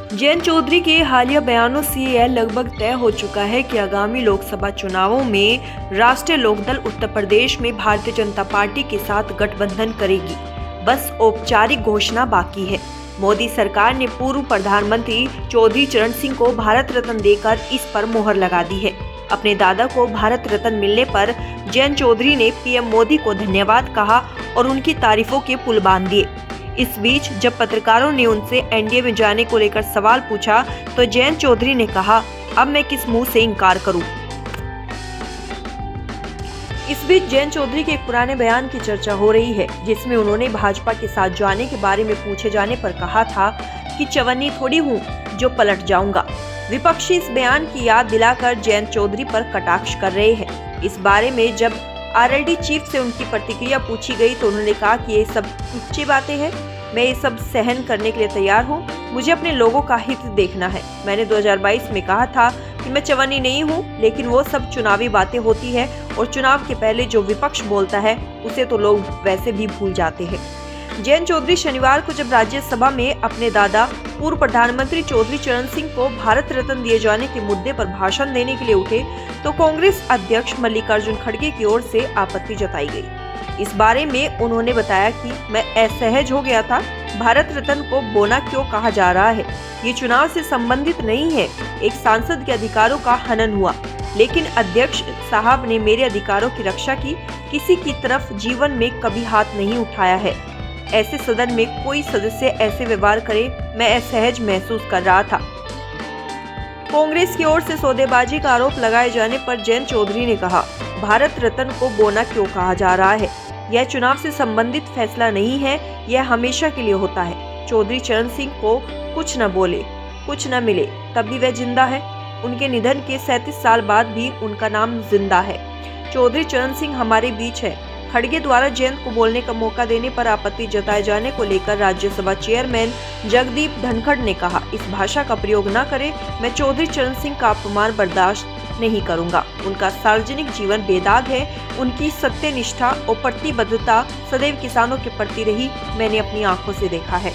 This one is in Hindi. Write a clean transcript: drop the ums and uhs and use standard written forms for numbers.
जयंत चौधरी के हालिया बयानों से यह लगभग तय हो चुका है कि आगामी लोकसभा चुनावों में राष्ट्रीय लोकदल उत्तर प्रदेश में भारतीय जनता पार्टी के साथ गठबंधन करेगी। बस औपचारिक घोषणा बाकी है। मोदी सरकार ने पूर्व प्रधानमंत्री चौधरी चरण सिंह को भारत रत्न देकर इस पर मोहर लगा दी है। अपने दादा को भारत रत्न मिलने पर जयंत चौधरी ने पीएम मोदी को धन्यवाद कहा और उनकी तारीफों के पुल बांध दिए। इस बीच जब पत्रकारों ने उनसे एनडीए में जाने को लेकर सवाल पूछा तो जयंत चौधरी ने कहा, अब मैं किस मुंह से इनकार करूं। इस बीच जयंत चौधरी के एक पुराने बयान की चर्चा हो रही है, जिसमें उन्होंने भाजपा के साथ जाने के बारे में पूछे जाने पर कहा था कि चवन्नी थोड़ी हूं जो पलट जाऊंगा। विपक्षी इस बयान की याद दिलाकर जयंत चौधरी पर कटाक्ष कर रहे हैं। इस बारे में जब आरएलडी चीफ से उनकी प्रतिक्रिया पूछी गई तो उन्होंने कहा कि ये सब अच्छी बातें हैं, मैं ये सब सहन करने के लिए तैयार हूँ। मुझे अपने लोगों का हित देखना है। मैंने 2022 में कहा था कि मैं चवन्नी नहीं हूँ, लेकिन वो सब चुनावी बातें होती है और चुनाव के पहले जो विपक्ष बोलता है उसे तो लोग वैसे भी भूल जाते हैं। जयंत चौधरी शनिवार को जब राज्यसभा में अपने दादा पूर्व प्रधानमंत्री चौधरी चरण सिंह को भारत रत्न दिए जाने के मुद्दे पर भाषण देने के लिए उठे तो कांग्रेस अध्यक्ष मल्लिकार्जुन खड़गे की ओर से आपत्ति जताई गई। इस बारे में उन्होंने बताया कि मैं असहज हो गया था। भारत रत्न को बोना क्यों कहा जा रहा है? ये चुनाव से संबंधित नहीं है। एक सांसद के अधिकारों का हनन हुआ, लेकिन अध्यक्ष साहब ने मेरे अधिकारों की रक्षा की। किसी की तरफ जीवन में कभी हाथ नहीं उठाया है। ऐसे सदन में कोई सदस्य ऐसे व्यवहार करे, मैं असहज महसूस कर रहा था। कांग्रेस की ओर से सौदेबाजी का आरोप लगाए जाने पर जयंत चौधरी ने कहा, भारत रत्न को बोना क्यों कहा जा रहा है? यह चुनाव से संबंधित फैसला नहीं है, यह हमेशा के लिए होता है। चौधरी चरण सिंह को कुछ न बोले, कुछ न मिले, तब भी वह जिंदा है। उनके निधन के 37 साल बाद भी उनका नाम जिंदा है। चौधरी चरण सिंह हमारे बीच है। खड़गे द्वारा जयंत को बोलने का मौका देने पर आपत्ति जताए जाने को लेकर राज्यसभा चेयरमैन जगदीप धनखड़ ने कहा, इस भाषा का प्रयोग न करें। मैं चौधरी चरण सिंह का अपमान बर्दाश्त नहीं करूंगा। उनका सार्वजनिक जीवन बेदाग है। उनकी सत्यनिष्ठा और प्रतिबद्धता सदैव किसानों के प्रति रही, मैंने अपनी आंखों से देखा है।